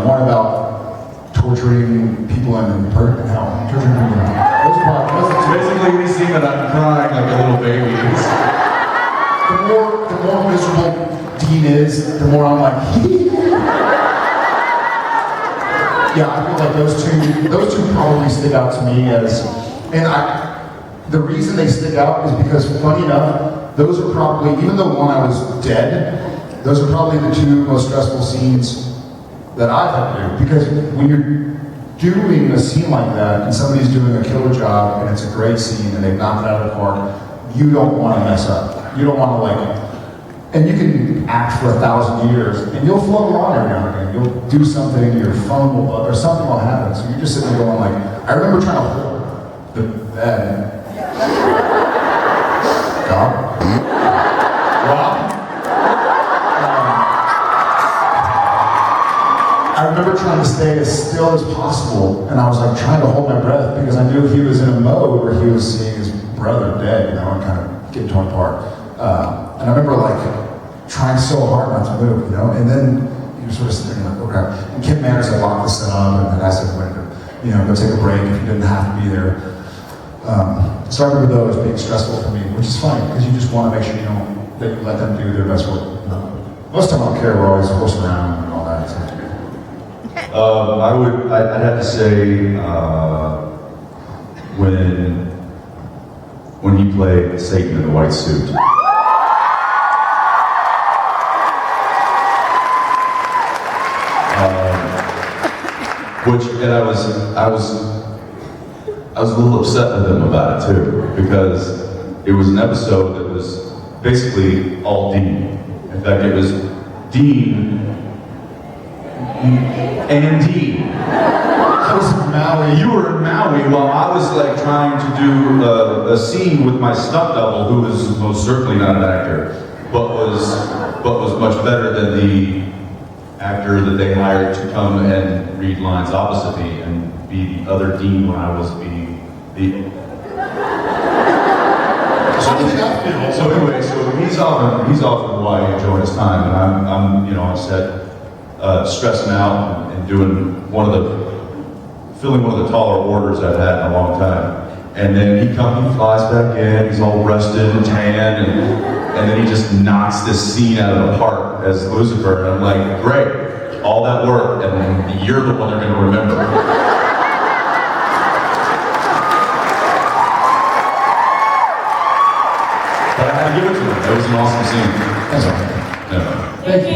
one about torturing people in hell. Torturing people in hell. Those are probably, Basically, any scene that I'm crying like a little baby. the more miserable Dean is, the more I'm like, yeah, I feel like those two probably stick out to me as, the reason they stick out is because, funny enough, those are probably, even though one I was dead, those are probably the two most stressful scenes that I've had to do. Because when you're doing a scene like that, and somebody's doing a killer job, and it's a great scene, and they've knocked it out of the park, you don't want to mess up. You don't want to and you can act for 1,000 years, and you'll float along every now and again. You'll do something, your phone will buzz, or something will happen. So you're just sitting there going I remember trying to hold the bed. Rob? I remember trying to stay as still as possible, and I was trying to hold my breath because I knew he was in a mode where he was seeing his brother dead, and kind of getting torn apart. And I remember trying so hard not to move, and then you were sort of sitting there okay. And Kim Manners had locked this up, and I said when to, go take a break if you didn't have to be there. So I remember those being stressful for me, which is fine because you just want to make sure that you let them do their best work. Most of them I don't care. We're always horsing around and all that. So. I'd have to say when he played Satan in the white suit. And I was a little upset with him about it too, because it was an episode that was basically all Dean. In fact, it was Dean and Dean. I was in Maui. You were in Maui while I was trying to do a scene with my stunt double, who was most certainly not an actor, but was much better than the actor that they hired to come and read lines opposite me and be the other Dean when I was being the. So anyway, he's off in Hawaii enjoying his time, and I'm on set stressing out and doing filling one of the taller orders I've had in a long time. And then he flies back in, he's all rested and tan, and then he just knocks this scene out of the park as Lucifer, and I'm like, great, all that work, and you're the one they're going to remember. But I had to give it to him. That was an awesome scene. That's all right. Yeah. Thank you.